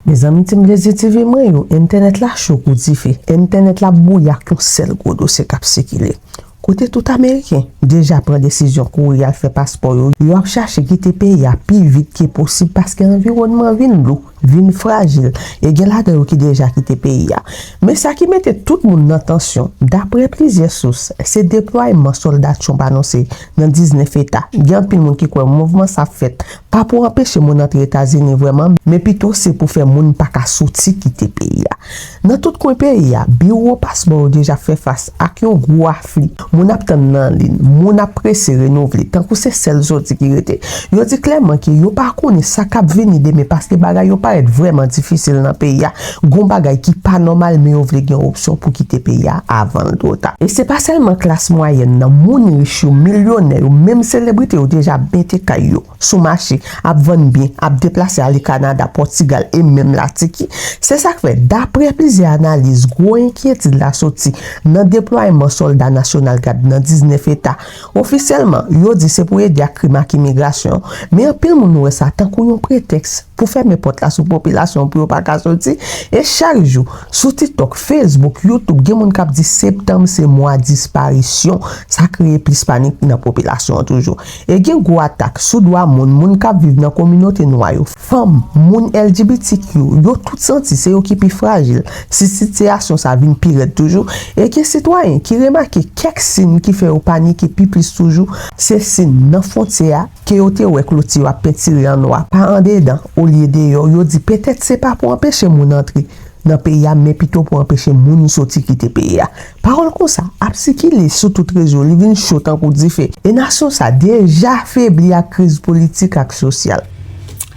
Mes amis, tu me les TV moi, internet là, chaud Kouri Fè. Internet là, bouilla qu'on seul gros dossier cap séquilé. Côté tout américain, déjà prend décision Kouri fait passeport yo. Yo a cherché quitter pays à plus vite que possible parce que l'environnement vient lourd, vient fragile et gen la qui déjà quitté pays a. Mais ça qui mettait tout le monde en tension, d'après plusieurs sources, c'est déploiement soldats qui sont annoncé dans 19 États. Gen pile monde qui croit mouvement ça fait pas pour empêcher mon entrer États-Unis vraiment, mais plutôt c'est pour faire monde pas ka sorti quitter pays a. Dans tout coin pays a, bureau passeport déjà fait face à un gros affli. Mon ap tan nan ligne, mon ap pressé renouveler tant que c'est celles autres qui étaient. Yo dit clairement que yo pas connait ça k'ap vini demain parce que bagay yo paraît vraiment difficile dans pays a. Gon bagay qui pas normal mais yo vle gen option pour quitter pays a avant d'autres. Et c'est pas seulement classe moyenne nan, moun riche yo, millionnaire ou même célébrité yo déjà bête kayo sous marché ap vendre bien, ap déplacer aller Canada, Portugal et même la Tiki. C'est ça que fait d'après plusieurs analyses, gros inquiétude la sortie dans déploiement soldat national dans 19 États. Officiellement, yo dit c'est pour aider à crime ak immigration, mais en pile moun wè ça tant qu'on un prétexte pour fermer porte la sous population pour pas ka sorti. Et chaque jour sur TikTok, Facebook, YouTube, gen moun k'ap dit septembre c'est mois disparition, ça crée plus panique dans population toujours. Et gen gros attaque sous droit moun k'ap vivre dans communauté noire, femme, moun LGBTQ, yo tout senti c'est yo qui plus fragile. Si situation ça vient pire toujours et que citoyen qui remarque quelques signes qui fait au panique et puis plus toujours, c'est signe dans frontière que yo te wè clôture a peinture en noir pas en dedans au lieu de yo dit peut-être c'est pas pour empêcher mon entrer dans pays mais plutôt pour empêcher moun sortir quitter pays. Parole comme ça a psychilé sous toute réseau li vinn chaud tant Kouri Fè et nation ça déjà faibli à crise politique et sociale.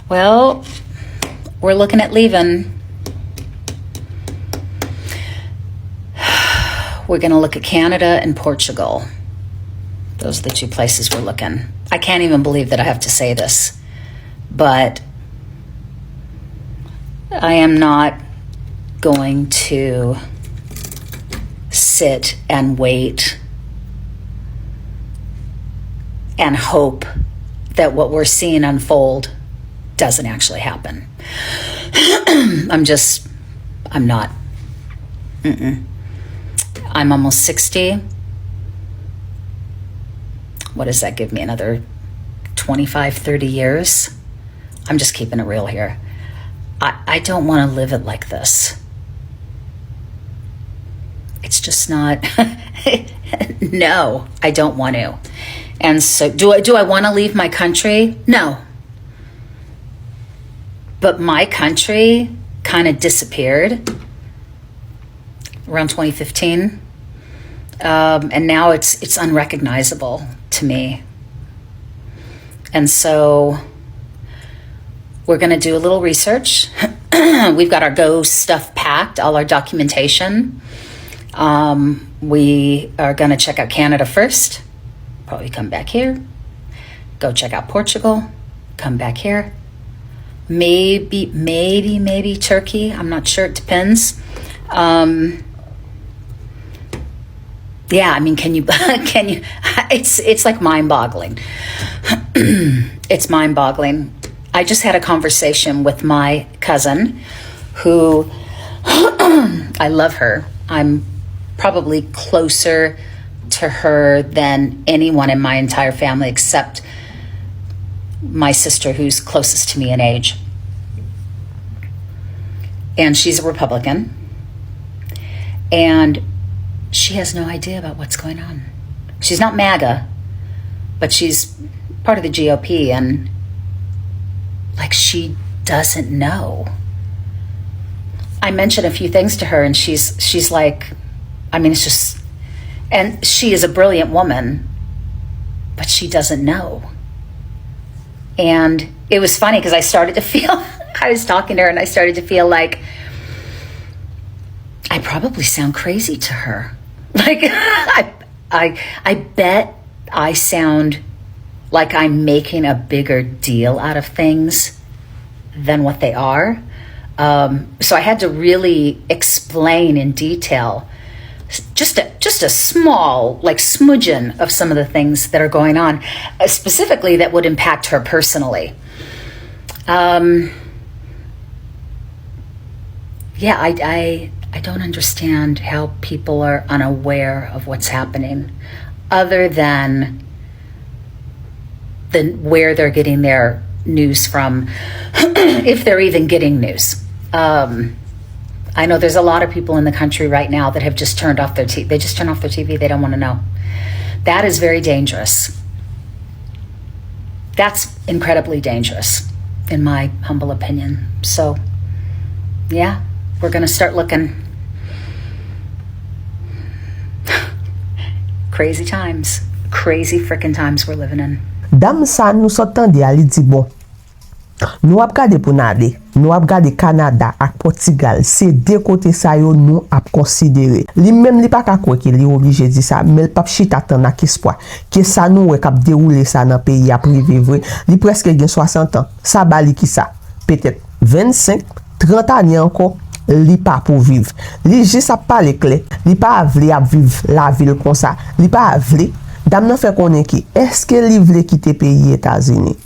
Well, we're looking at leaving. We're going to look at Canada and Portugal. Those are the two places we're looking. I can't even believe that I have to say this, but I am not going to sit and wait and hope that what we're seeing unfold doesn't actually happen. I'm not. I'm almost 60. What does that give me? Another 25, 30 years? I'm just keeping it real here. I don't want to live it like this. It's just not. No, I don't want to. And so do I want to leave my country? No. But my country kind of disappeared around 2015. And now it's unrecognizable to me. And so we're going to do a little research. We've got our Go stuff packed, all our documentation. We are going to check out Canada first, probably come back here, go check out Portugal, come back here, maybe Turkey. I'm not sure, it depends. Yeah, I mean, can you, it's like mind-boggling. It's mind-boggling. I just had a conversation with my cousin who, I love her. I'm probably closer to her than anyone in my entire family except my sister who's closest to me in age. And she's a Republican. And she has no idea about what's going on. She's not MAGA, but she's part of the GOP, and like she doesn't know. I mentioned a few things to her and she's like, I mean, it's just, and she is a brilliant woman, but she doesn't know. And it was funny because I started to feel, I was talking to her and I started to feel like I probably sound crazy to her. Like, I bet I sound like I'm making a bigger deal out of things than what they are. So I had to really explain in detail just a small, like, smudgeon of some of the things that are going on, specifically that would impact her personally. yeah, I don't understand how people are unaware of what's happening, other than where they're getting their news from, if they're even getting news. I know there's a lot of people in the country right now that have just turned off their TV. They just turn off their TV. They don't want to know. That is very dangerous. That's incredibly dangerous, in my humble opinion. So, yeah, we're going to start looking. Crazy times. Crazy freaking times we're living in. Dam sa nou sotan de ali di bon. Nou ap gade pou nade, nou ap gade Canada ak Portugal, se de kote sa yo nou ap konsidere. Li même li pa ka kwe ki li oblige di sa, mais pap chita tan ak espoir. Ke sa nou we kap deroule sa nan pays a privé vrai. Li presque gen 60 ans. Sa bali ki sa, peut-être 25, 30 ans encore. Li pa pou vivre. Li jis ap pale kle. Li pa avle ap vivre la ville kon sa. Li pa avle. Dam nan fait konnen ki, est-ce que li vle quitter pays États-Unis?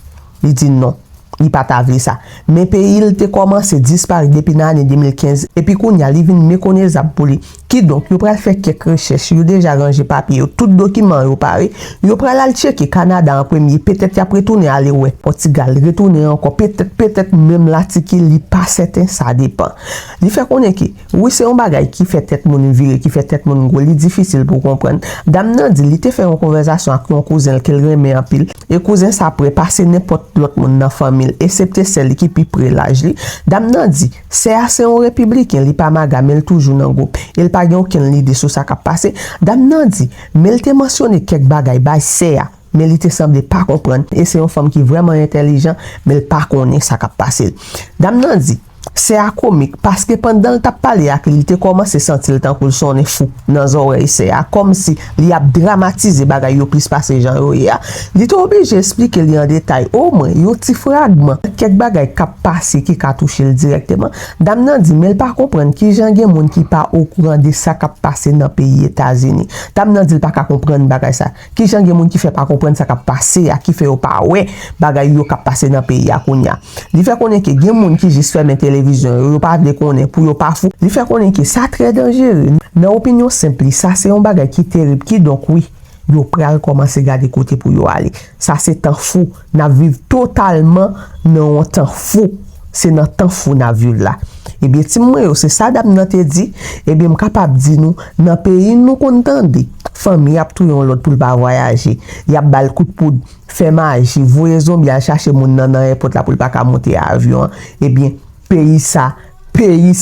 Il dit non. Il pas avle ça. Mais pays il te commencé disparaître depuis l'année 2015 et puis qu'on y a li vinn méconnaissable pour lui. Qui donc yo pral faire quelques recherches, yo déjà rangé papier, tout document yo paré, yo pral al checker Canada en premier, peut-être après retourner aller ouais, Portugal, retourner encore, peut-être même là qui li pas certain, ça dépend. Li fait connait ki, oui c'est un bagay qui fait tête mon viré, qui fait tête mon gros, li difficile pour comprendre. Dam nan di li te fait une conversation avec un cousin qu'elle remet en pile et cousin ça après passer n'importe l'autre monde dans famille excepté celle qui pi près l'âge li. Dam nan di, c'est assez un républicain, li pas magamel toujours dans groupe. Il pas gen aucune idée sur ça qui a passé. Dam nan di, mais il te mentionné quelques bagay bay c'est mais il te semble pas comprendre et c'est une femme qui est vraiment intelligente mais elle pas connaît ça qui a passé. Dam nan di, c'est à comique parce que pendant le t'a parlé ak il te commencé sentir le temps pour sonner fou dans oreilles c'est comme si il a dramatisé bagay yo plus passer gens yo ya il est obligé expliquer li en détail au moins yo petit fragment quelques bagay qui passé qui a touché directement. Dam nan di mais pas comprendre qui gens gen monde qui pas au courant de ça qui a passé dans pays États-Unis. Dam nan di pas comprendre bagay ça qui gens gen monde qui fait pas comprendre ça qui a passé à qui fait ou pas ouais bagay yo qui a passé dans pays a kounya. Il fait connait que gen monde qui juste ferme télévision yo pas de connait pour yo pas fou. Il fait connait que ça très dangereux. Dans opinion simple ça c'est un bagay qui terrible qui donc oui yo pral commencer garder côté pour yo aller. Ça c'est temps fou, n'a vivre totalement dans un temps fou. C'est dans temps fou n'a vivre là. Et bien ti moi c'est ça dam nan te dit et bien capable di nous dans pays nous contande famille a tout yon l'autre pour pas voyager. Y a bal coup de poudre, fait magie, voyer zombie à chercher moun nan airport là pour pas ka monter avion. Et bien pays ça pays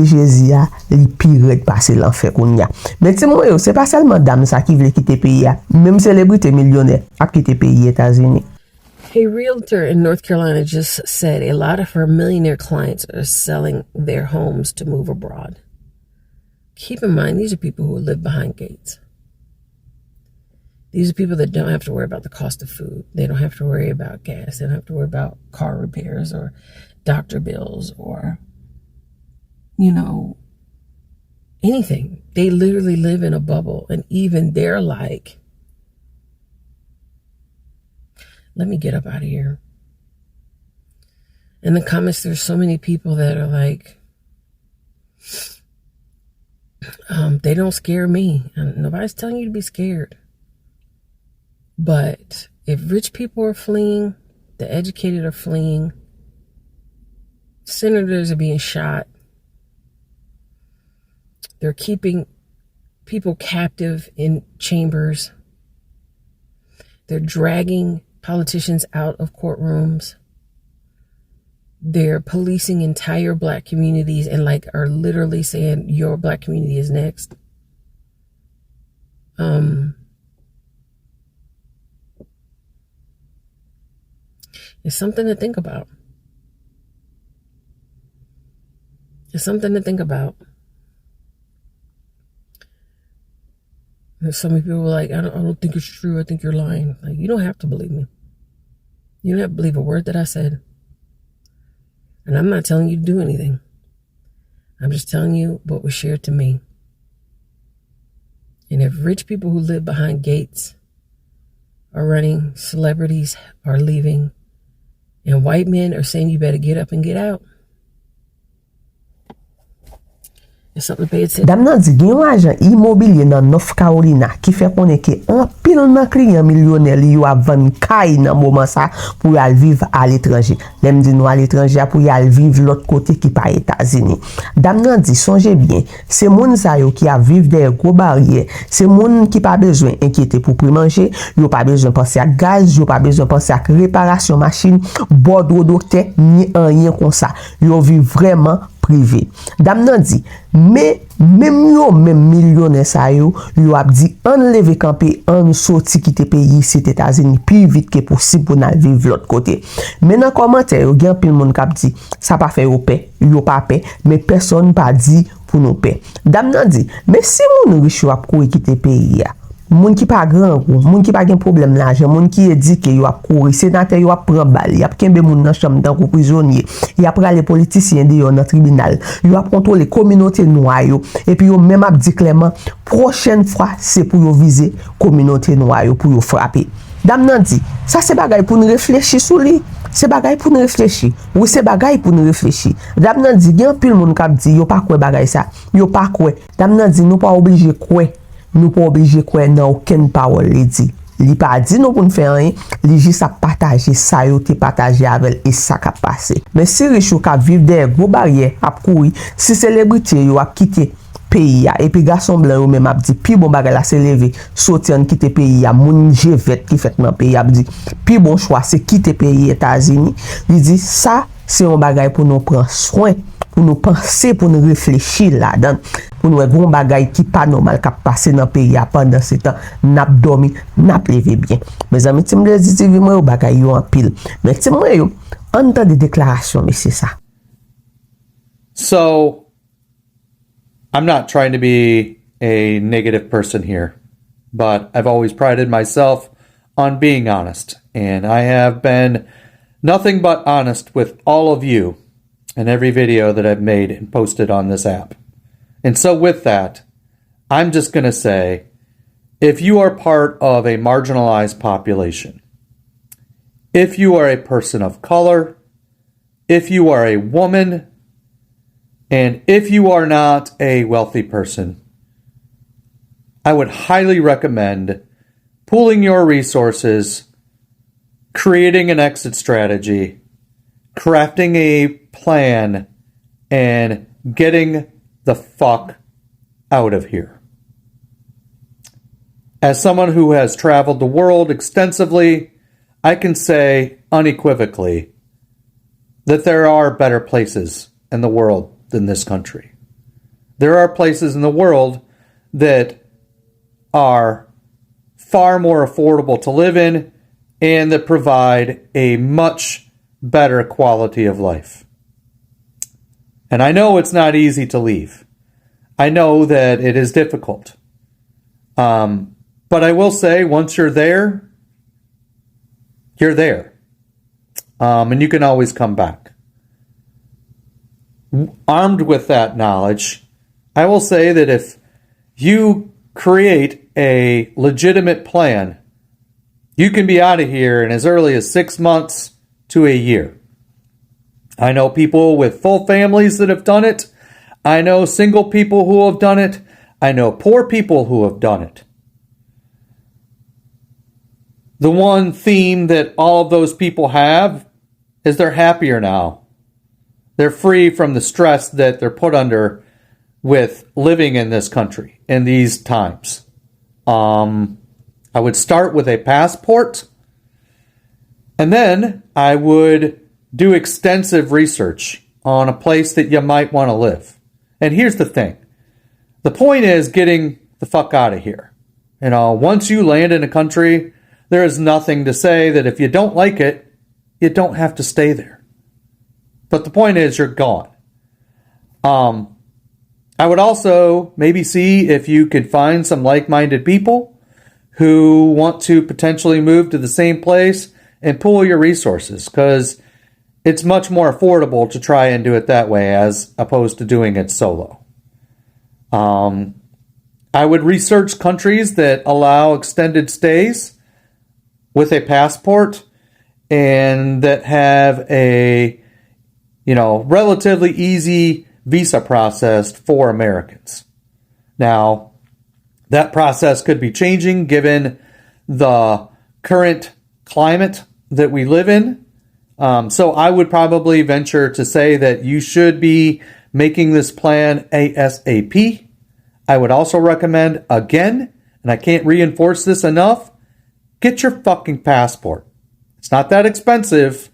Jésus a li pire de passer l'enfer qu'on y a. Mais ti moi c'est pas seulement dame ça qui veut quitter pays a, même célébrité millionnaire a quitter pays États-Unis. A realtor in North Carolina just said a lot of her millionaire clients are selling their homes to move abroad. Keep in mind, these are people who live behind gates. These are people that don't have to worry about the cost of food. They don't have to worry about gas. They don't have to worry about car repairs or doctor bills or, anything. They literally live in a bubble. And even they're like, let me get up out of here. In the comments, there's so many people that are like, they don't scare me. And nobody's telling you to be scared. But if rich people are fleeing, the educated are fleeing, senators are being shot, they're keeping people captive in chambers, they're dragging politicians out of courtrooms, they're policing entire black communities and are literally saying your black community is next. It's something to think about. It's something to think about. There's so many people like, I don't think it's true. I think you're lying. Like, you don't have to believe me. You don't have to believe a word that I said. And I'm not telling you to do anything. I'm just telling you what was shared to me. And if rich people who live behind gates are running, celebrities are leaving, and white men are saying you better get up and get out, It's something to pay attention. Dam nan di gen yon ajan immobilier nan North Carolina ki fe konen ke an pil nan kliyen milyonel yo ap van kay nan moment sa pou yal viv à l'étranger. Lem di nou à l'étranger pour yal viv l'autre côté qui pa États-Unis. Dam nan di songe bien, c'est moun sa yo qui a viv des gros barrières, c'est moun qui pas besoin inquiéter pour manger, yo pas besoin penser à gaz, yo pas besoin penser à réparation machine, bordeaux docteur ni rien comme ça. Yo viv vraiment privé. Dam nan di, mais même millionnaire sa yo ap di an leve camper an sorti quitter pays c'est États-Unis plus vite que possible pour n'al vivre l'autre côté. Mais dans commentaire yo gen pile moun k'ap di ça pas fait yo paix, yo pas paix, mais personne pas dit pour nous paix. Dam nan di, mais si moun riche yo ap kouri quitter pays ya, moun ki pa grand ou, moun ki pa gen problème l'argent, moun ki éduqué yo ap kouri, sénateur yo ap prend balle, y ap kembe moun nan chambre dan kou prisonnier, y ap les politiciens de yo nan tribunal, yo ap contrôler communauté noire yo, et puis yo même ap di clairement prochaine fois c'est pour yo viser communauté noire yo pour yo frapper. Dam nan di, ça c'est bagay pour nous réfléchir sou li. C'est bagay pour nous réfléchir. Oui, c'est bagay pour nous réfléchir. Dam nan di, gen pile moun k'ap di yo pa kwe bagay ça. Yo pa kwe. Dam nan di, nous pas obligé kwe. Nous pas obligé kwe nan aucune parole li di. Li pa di nous pour nous faire rien, li juste a partager ça yo te partager avec et ça ka passé. Mais si riche ou ka vivre des gros barrières ap kouri, si célébrité yo ap quitter pays ya et puis garçon blanc ou même ap di pi bon bagay la se lever sorti an quitter pays ya moun jevet qui fait dans pays ap di pi bon choix c'est quitter pays États-Unis. Il dit ça c'est un bagay pour nous prendre soin, pour nous penser, pour nous réfléchir là-dedans, pour nous un bagay qui pas normal qui passer dans pays pendant ce temps, n'a dormi, n'a levé bien. Mes amis, tu me dis moi bagay yo en pile. Mais tu moi yo en temps de déclaration mais c'est ça. So I'm not trying to be a negative person here, but I've always prided myself on being honest, and I have been nothing but honest with all of you in every video that I've made and posted on this app. And so with that, I'm just going to say, if you are part of a marginalized population, if you are a person of color, if you are a woman, and if you are not a wealthy person, I would highly recommend pooling your resources, creating an exit strategy, crafting a plan, and getting the fuck out of here. As someone who has traveled the world extensively, I can say unequivocally that there are better places in the world than this country. There are places in the world that are far more affordable to live in and that provide a much better quality of life. And I know it's not easy to leave. I know that it is difficult. But I will say, once you're there, you're there. And you can always come back. Armed with that knowledge, I will say that if you create a legitimate plan, you can be out of here in as early as 6 months to a year. I know people with full families that have done it. I know single people who have done it. I know poor people who have done it. The one theme that all of those people have is they're happier now. They're free from the stress that they're put under with living in this country in these times. I would start with a passport, and then I would do extensive research on a place that you might want to live. And here's the thing. The point is getting the fuck out of here. You know, once you land in a country, there is nothing to say that if you don't like it, you don't have to stay there. But the point is you're gone. I would also maybe see if you could find some like-minded people who want to potentially move to the same place and pool your resources, because it's much more affordable to try and do it that way as opposed to doing it solo. I would research countries that allow extended stays with a passport and that have a, relatively easy visa process for Americans. Now, that process could be changing given the current climate that we live in. So I would probably venture to say that you should be making this plan ASAP. I would also recommend, again, and I can't reinforce this enough, get your fucking passport. It's not that expensive.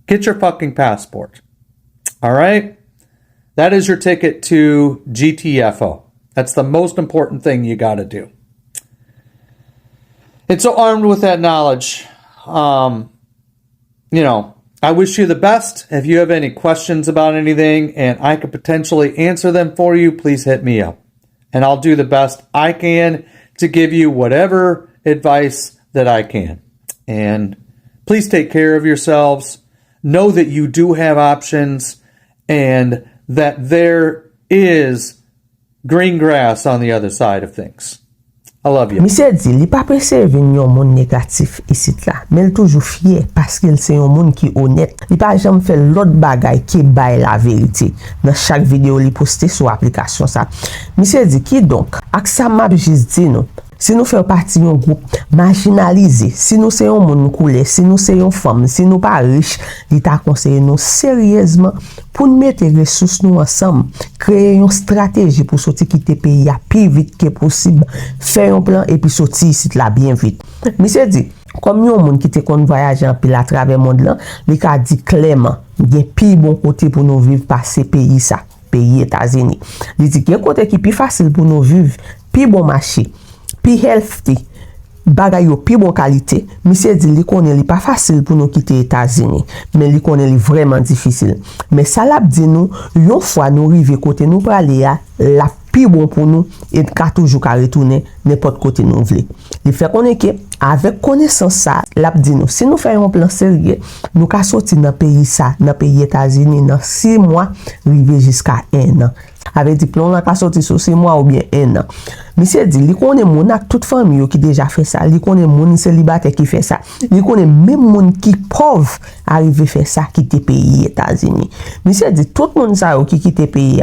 Get your fucking passport. All right? That is your ticket to 𝐁𝐿𝐓𝐕. That's the most important thing you got to do. And so armed with that knowledge, I wish you the best. If you have any questions about anything and I could potentially answer them for you, please hit me up. And I'll do the best I can to give you whatever advice that I can. And please take care of yourselves. Know that you do have options and that there is green grass on the other side of things. I love you. Monsieur dit, li pa preserve yon moun négatif ici là, mais il toujours fier parce qu'il c'est yon moun qui honnête. Li pa jamais fait l'autre bagay qui bail la vérité. Dans chaque vidéo li poste sur application ça. Monsieur dit qui donc, ak sa m'a juste dit non. Si nous faisons partie d'un groupe marginalisé, si nous sommes un monde coulé, si nous sommes une femme, si nous pas riches, l'État conseille nous sérieusement pour nous mettre les ressources nous ensemble, créer une stratégie pour sortir quitter le pays plus vite que possible, faire un plan et puis sortir ici là bien vite. Monsieur dit, comme yon monde qui te kon voyager en pile à travers le monde là, il a dit clairement, il y a plus bon côté pour nous vivre par ces pays ça, pays États-Unis. Il dit qu'il y a côté qui plus facile pour nous vivre, plus bon marché. Puis healthy, bagay yo pi bon qualité. Monsieur dit li connaît li pas facile pour nous quitter États-Unis, mais li connaît li vraiment difficile. Mais ça l'a dit nous, yon fois nous rive côté nous praler la pi bon pour nous et ka toujours ka retourner n'importe côté nous vle. Il fait connaît que avec connaissance ça, l'a dit nous, si nous faisons un plan sérieux, nous ka sortir dans pays ça, dans pays États-Unis dans 6 mois, rive jusqu'à 1 an. Avec diplôme là ka sorti sur 6 mois ou bien 1 an. Monsieur dit li connaît mon ak toute famille qui déjà fait ça, li connaît mon célibataire qui fait ça, li connaît même mon qui pauvre arrivé faire ça quitter pays États-Unis. Monsieur dit tout monde ça qui quitter pays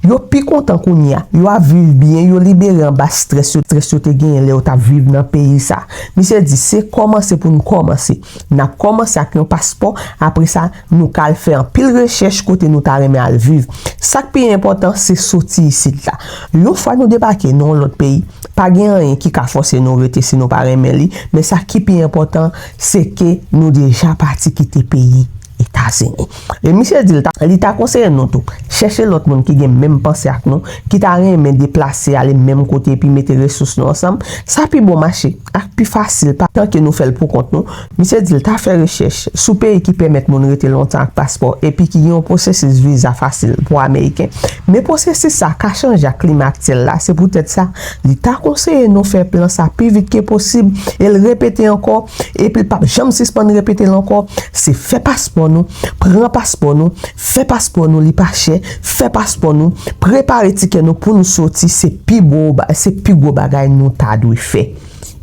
yo pi content qu'on y a, yo a vivre bien, yo libéré en bas stress yo te gagné là ta vivre dans pays ça. Monsieur dit c'est commencer pour nous commencer. N'a commencé avec un passeport, après ça nous cal faire en pile recherche côté nous ta remet à vivre. Ça qui est important c'est sortir ici là. Une fois nous débarquer dans l'autre pays, pas rien qui ka forcer nous rester si nous pas remet li, mais ça qui est important c'est que nous déjà parti quitter pays États-Unis. Et monsieur dit il t'a conseillé nous tout chercher l'autre monde qui a même pensé avec nous, qui t'a rien déplacer aller même côté puis mettre ressources nous ensemble, ça puis bon marché, plus facile pas tant que nous fait pour compte nous. Monsieur dit il t'a fait recherche sous pays qui permet mon rester longtemps avec passeport et puis qui ont processus visa facile pour américain. Mais processus ça qu'a changé climat actuel là, c'est peut-être ça. Il t'a conseillé nous faire plan ça plus vite que possible et le répéter encore et puis pas jamais suspendre répéter encore, c'est fait passeport nous, prends passeport nous, fais passeport nous, li pas cher, fais passeport nous, préparer ticket nous pour nous sortir, c'est plus gros bagay nous ta dou faire.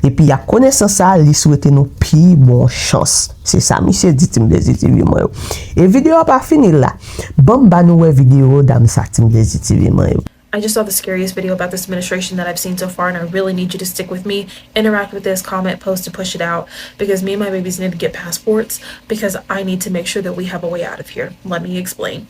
Et puis à connaissance ça, li souhaite nous plus bonne chance. C'est ça monsieur dit Tim Blazy TV moi. Et vidéo pas fini là. Bon ba nou vidéo dam sa Tim Blazy TV moi. I just saw the scariest video about this administration that I've seen so far, and I really need you to stick with me, interact with this, comment, post to push it out, because me and my babies need to get passports, because I need to make sure that we have a way out of here. Let me explain.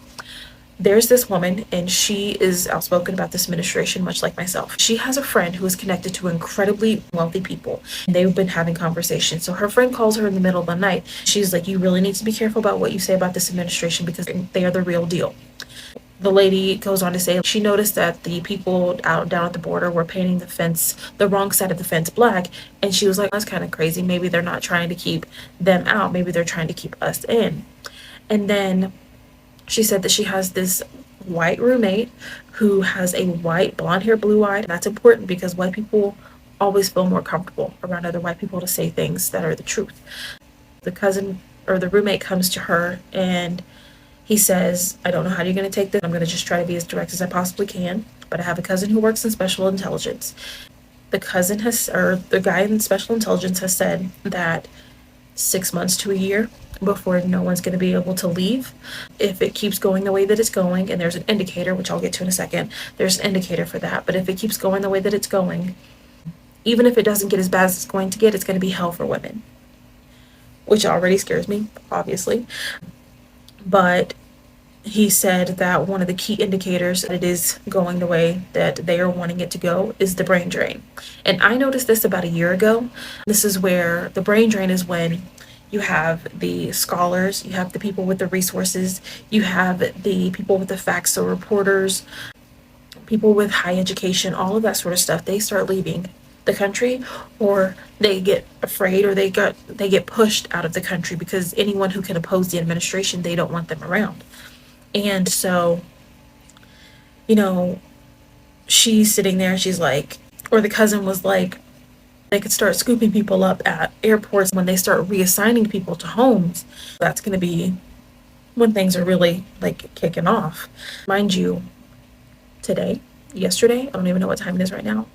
There's this woman, and she is outspoken about this administration, much like myself. She has a friend who is connected to incredibly wealthy people. They've been having conversations. So her friend calls her in the middle of the night. She's like, you really need to be careful about what you say about this administration, because they are the real deal. The lady goes on to say she noticed that the people down at the border were painting the fence, the wrong side of the fence, black. And she was like, that's kind of crazy. Maybe they're not trying to keep them out. Maybe they're trying to keep us in. And then she said that she has this white roommate who has a white blonde hair, blue eyed. That's important because white people always feel more comfortable around other white people to say things that are the truth. The cousin or the roommate comes to her and he says, I don't know how you're going to take this. I'm going to just try to be as direct as I possibly can. But I have a cousin who works in special intelligence. The guy in special intelligence has said that 6 months to a year before no one's going to be able to leave. If it keeps going the way that it's going, and there's an indicator, which I'll get to in a second, there's an indicator for that. But if it keeps going the way that it's going, even if it doesn't get as bad as it's going to get, it's going to be hell for women, which already scares me, obviously. But he said that one of the key indicators that it is going the way that they are wanting it to go is the brain drain. And I noticed this about a year ago. This is where the brain drain is when you have the scholars, you have the people with the resources, you have the people with the facts, so reporters, people with high education, all of that sort of stuff. They start leaving the country, or they get afraid, or they get pushed out of the country because anyone who can oppose the administration, they don't want them around. And so, she's sitting there, she's like, or the cousin was like, they could start scooping people up at airports when they start reassigning people to homes. That's going to be when things are really like kicking off. Mind you, yesterday, I don't even know what time it is right now,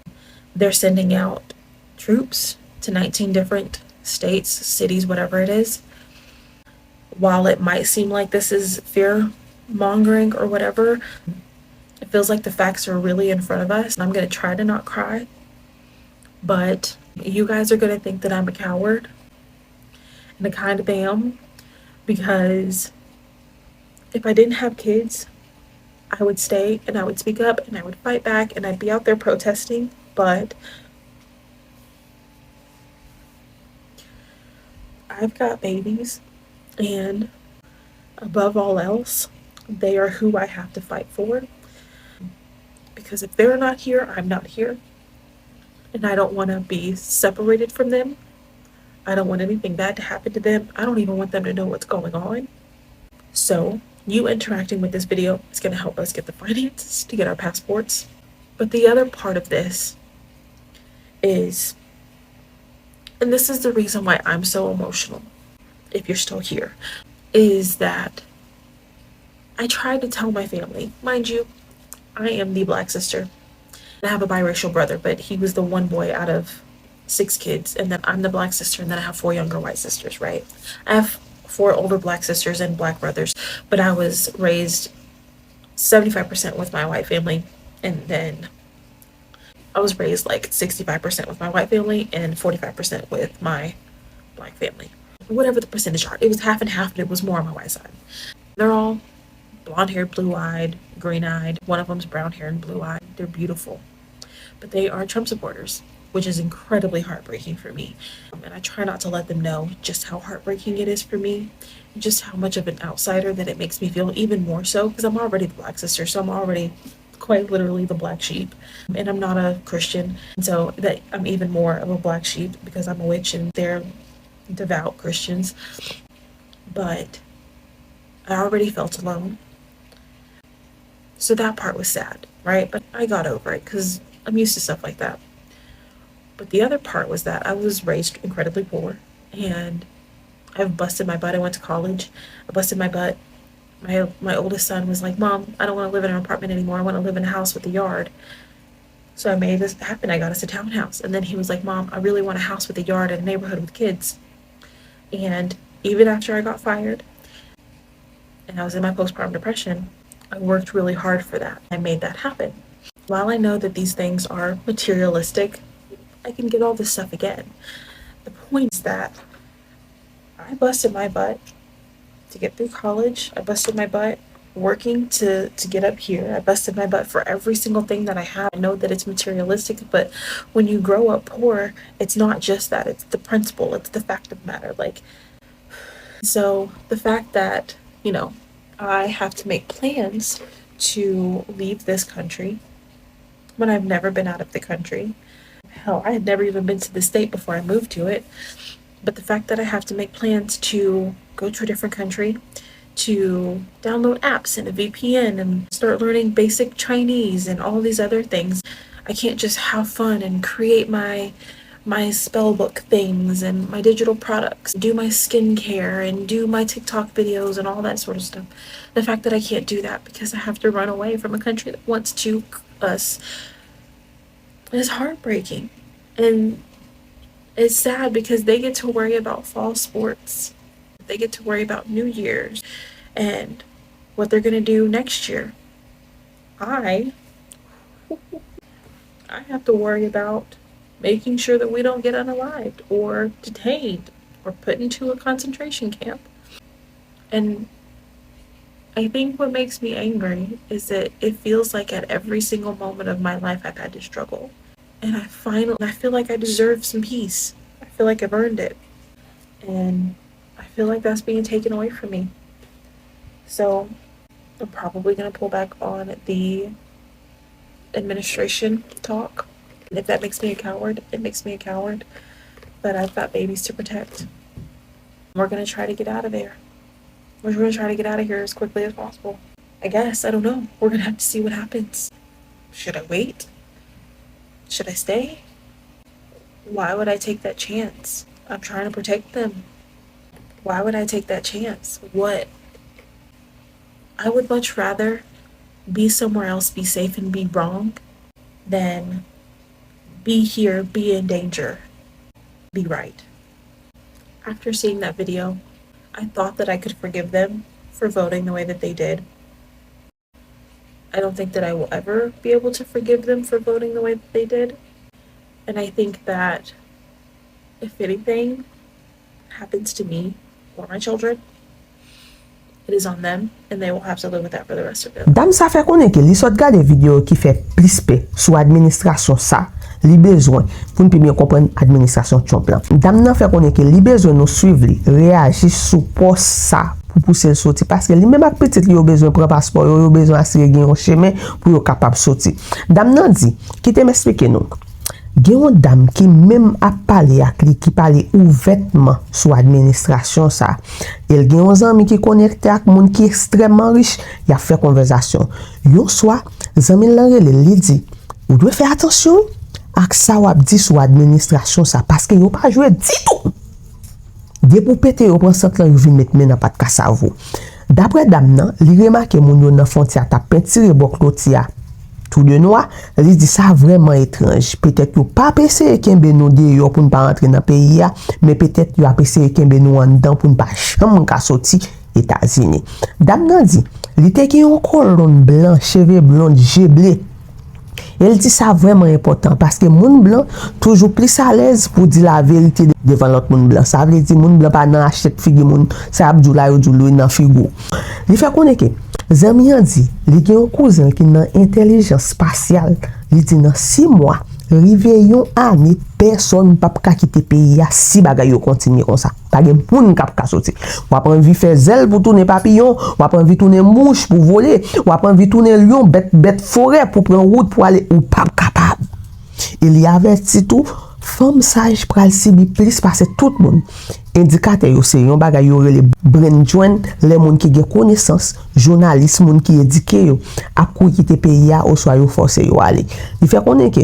they're sending out troops to 19 different states, cities, whatever it is. While it might seem like this is fear mongering or whatever, it feels like the facts are really in front of us. And I'm going to try to not cry, but you guys are going to think that I'm a coward, and I kind of am, because if I didn't have kids, I would stay and I would speak up and I would fight back and I'd be out there protesting. But I've got babies, and above all else, they are who I have to fight for. Because if they're not here, I'm not here. And I don't want to be separated from them. I don't want anything bad to happen to them. I don't even want them to know what's going on. So you interacting with this video is going to help us get the finances to get our passports. But the other part of this is, and this is the reason why I'm so emotional, if you're still here, is that I tried to tell my family. Mind you, I am the black sister. I have a biracial brother, but he was the one boy out of 6 kids, and then I'm the black sister, and then I have 4 younger white sisters, right? I have 4 older black sisters and black brothers, but I was raised 75% with my white family, and then I was raised like 65% with my white family and 45% with my black family. Whatever the percentage are, it was half and half, but it was more on my white side. They're all blonde-haired, blue-eyed, green-eyed. One of them's brown-haired and blue-eyed. They're beautiful. But they are Trump supporters, which is incredibly heartbreaking for me. And I try not to let them know just how heartbreaking it is for me, and just how much of an outsider that it makes me feel, even more so, because I'm already the black sister, so I'm already quite literally the black sheep. And I'm not a Christian, and so that I'm even more of a black sheep because I'm a witch and they're devout Christians. But I already felt alone. So that part was sad, right? But I got over it because I'm used to stuff like that. But the other part was that I was raised incredibly poor, and I've busted my butt. I went to college. I busted my butt. My oldest son was like, "Mom, I don't want to live in an apartment anymore. I want to live in a house with a yard." So I made this happen. I got us a townhouse. And then he was like, "Mom, I really want a house with a yard and a neighborhood with kids." And even after I got fired and I was in my postpartum depression, I worked really hard for that. I made that happen. While I know that these things are materialistic, I can get all this stuff again. The point is that I busted my butt to get through college. I busted my butt working to get up here. I busted my butt for every single thing that I have. I know that it's materialistic, but when you grow up poor, it's not just that. It's the principle. It's the fact of the matter. So the fact that, I have to make plans to leave this country when I've never been out of the country. Hell, I had never even been to the state before I moved to it. But the fact that I have to make plans to go to a different country, to download apps and a VPN and start learning basic Chinese and all these other things. I can't just have fun and create my spell book things and my digital products, do my skincare and do my TikTok videos and all that sort of stuff. The fact that I can't do that because I have to run away from a country that wants to us is heartbreaking. And it's sad because they get to worry about fall sports. They get to worry about New Year's and what they're going to do next year. I have to worry about making sure that we don't get unalived or detained or put into a concentration camp. And I think what makes me angry is that it feels like at every single moment of my life I've had to struggle. And I feel like I deserve some peace. I feel like I've earned it. And I feel like that's being taken away from me. So I'm probably going to pull back on the administration talk. And if that makes me a coward, it makes me a coward. But I've got babies to protect. We're going to try to get out of there. We're going to try to get out of here as quickly as possible. I guess. I don't know. We're going to have to see what happens. Should I wait? Should I stay? Why would I take that chance? I'm trying to protect them. Why would I take that chance? What? I would much rather be somewhere else, be safe and be wrong, than be here, be in danger, be right. After seeing that video, I thought that I could forgive them for voting the way that they did. I don't think that I will ever be able to forgive them for voting the way that they did. And I think that if anything happens to me or my children, it is on them, and they will have to live with that for the rest of their life. Dam sa fait konnen ke li sot gade vidéo qui fait plus pe sous administration ça, li besoin pour nous bien comprendre administration Trump là. Dam nan fait konnen ke li besoin nous suivre li, réagir sous poste ça pour pousser le sortir parce que li même ak petit li yo besoin prendre passeport, yo besoin assurer gen un chemin pour yo capable sortir. Dam nan dit, qui te m'expliquer nous. Gen yon dame qui même a parlé ak li qui parle ouvertement sur administration ça. El gen yon zami qui connecté ak moun qui extrêmement riche, y a fait conversation. Yon soir, zami lan rele li dit, ou doit faire attention ak ça wap di sur administration ça parce que yo pas joué du tout. De pou pété yo prend sant lan yo vinn mettre men nan pat ka savo. D'après dame nan, li remarque moun yo nan frontière ta peinture bok lotia. Tout de noir, il dit ça vraiment étrange. Peut-être qu'il pas essayé kembe nous dehors pour ne pas rentrer dans le pays, mais peut-être qu'il a essayé kembe nous en dedans pour ne pas jamais sortir États-Unis. Dame nan dit, il était qui un colonne blanc, cheveux blonds, giblé. Elle dit ça vraiment important parce que moun blanc toujours plus à l'aise pour dire la vérité devant l'autre moun blanc. Ça veut dire moun blanc pas nan achète figue moun, ça abdou la yo dou nan figo. Il fait connaître Zami an di, li gen yon cousin qui nan intelligence spatiale, li di nan 6 mois, rive yon année, personne pa ka quitter pays ya si bagay yo continue comme ça. Pa gen moun kap ka sorti. Ou ap envie faire zèle pour tourner papillon, ou ap envie tourner mouche pour voler, ou ap envie tourner lion, bête forêt pour prendre route pour aller ou pas capable. Il y averti tout, femme sage pral sibi plus parce que tout le monde indicateur yo c'est yon bagay yo le brain joint les moun qui gen connaissance journaliste moun qui éduqué yo ap kou quitter pays ya ou soit yo forcé yo aller il fait connait que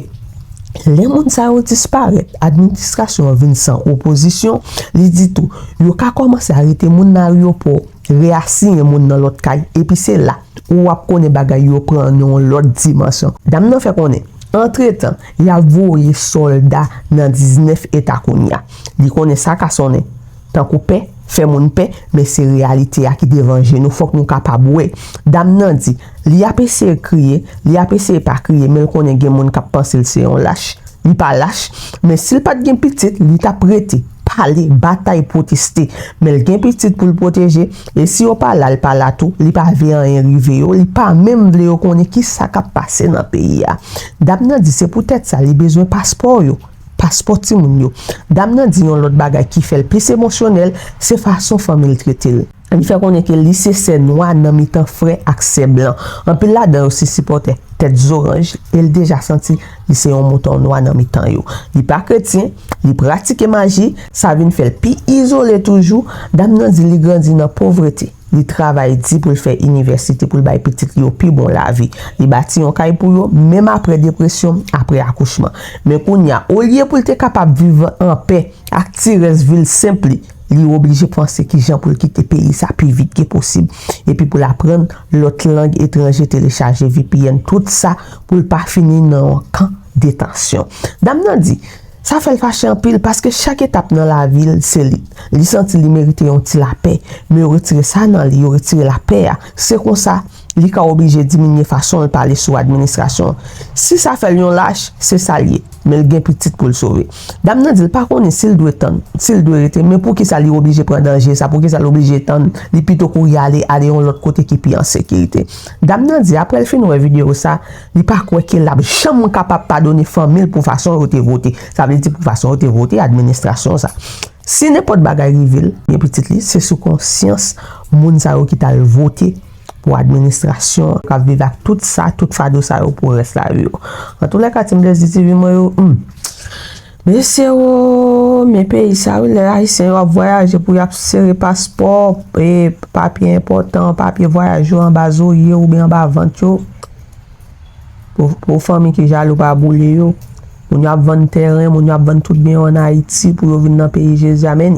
les moun sa yo disparaît administration vinn sans opposition li dit tout yo ka commencer arrêter moun nan aéroport réassigner moun dans l'autre caille et puis c'est là ou ap connait bagay yo prend yon l'autre dimension dame nan fait connait. Entre-temps, il y a voyé soldats dans 19 États kounya. Li connaît ça ka sonné. Tant qu'on paix, fait moun paix, mais c'est réalité qui devant nous faut que nous capable ouais. Dame nan dit, li a essayé crier, li a essayé pas crier, mais connaît gen moun k'ap penser c'est un lâche. Li pas lâche, mais s'il pas gen petit, li t'a prêté. Parler, bataille, protester, mais le gen petit pour le protéger, et si on parle là, il parle là tout, il pas vient arriver, il pas même vle connaît qui ça ka passer dans pays a. Dame nan dit c'est peut-être ça, il besoin passeport yo. Passeport ti moun yo. Dame nan dit yon l'autre bagay qui fait le plus émotionnel, c'est façon famille traiter. Il fait connaître que lycée c'est noir dans mi-temps frais ak c'est blanc. En plus là dedans aussi supporter tête orange, il déjà senti lycée un mouton noir dans mi-temps yo. Il pas chrétien, il pratique magie, ça vient faire pi isolé toujours. Dame nan dit li grandi dans pauvreté. Il travaille dit pour faire université pour bay petit yo pi bon la vie. Il bâti un kay pour yo même après dépression, après accouchement. Mais kounya au lieu pour être capable vivre en paix, ak ville simple. Il est obligé de penser qu'il gens pour quitter le pays ça plus vite que possible et puis pour apprendre l'autre langue étrangère télécharger VPN tout ça pour pas finir dans un camp de détention. Dame nan dit Ça fait le fâcher en pile parce que chaque étape dans la ville, c'est lui. Il senti li mérite un petit la paix. Mais retirer ça dans lui, retirer la paix. C'est comme ça. Il est obligé de diminuer façon de parler sur l'administration. Si ça fait lion lâche, c'est ça lié. Mais il gagne petit pour le sauver. Dame nan dit pas qu'on est s'il doit tendre, s'il doit être, mais pour qui ça lui obligé prendre danger, ça pour qui ça l'obligé tendre, li plutôt qu'on y aller de l'autre côté qui est en sécurité. Dame nan dit après elle fait une vidéo ça, il pas quoi qu'il a jamais capable pas donner famille pour façon de voter. Ça veut dire pour façon de voter administration ça. Si n'importe Bagay ville, bien petit li, c'est sous conscience moun sa yo qui t'a voté pour administration, qui vivre avec tout ça, tout fado ça pour rester là. En tous les cas, tu me dis, mais c'est mes pays, ça, les Haïtiens vont voyager pour y serrer passeport, et papier important, papier voyage en bas ou bien en bas vente, pour famille qui jaloux pas bouler, on y a vendre terrain, on y a vendre tout bien en Haïti pour venir dans le pays Jésus. Amen.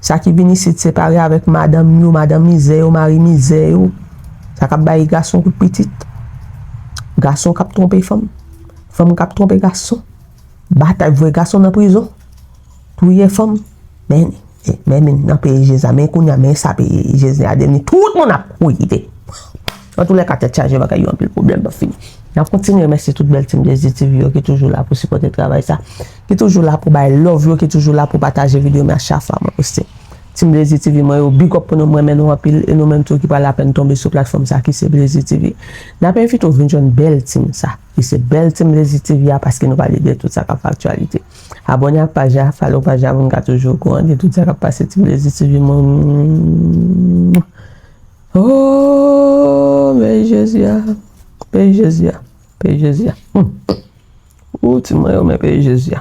Ça qui vient ici de séparer avec madame misère, mari misère, ça qui bailler garçon coup petit. Garçon qui a trompé femme qui a trompé garçon. Bataille vrai garçon dans prison. Tout y est femme. Mais dans le pays Jésus, mais qu'on y a mais ça pays Jésus a devenu tout le monde a quitté. En tous les cas, tu chargé Bagay un peu le problème pas fini. On continue à remercier toute belle team des TV qui est toujours là pour supporter le travail ça, qui est toujours là pour bailler love, qui est toujours là pour partager vidéo mais à chaque fois moi poster. Team des TV moi big up pour nous moi nous en pile et nous même tout qui pas la peine tomber sur plateforme ça qui c'est Blazy TV. N'a pas invité une belle team ça, qui c'est belle team Blazy TV parce que nous parler de tout ça qui fait actualité. Abonnez à la page, follow page on ga toujours courant de tout ça qui passe team Blazy TV. Oh mais Jésus. Pays Jésus. Où tu m'as eu, mais pays Jésus.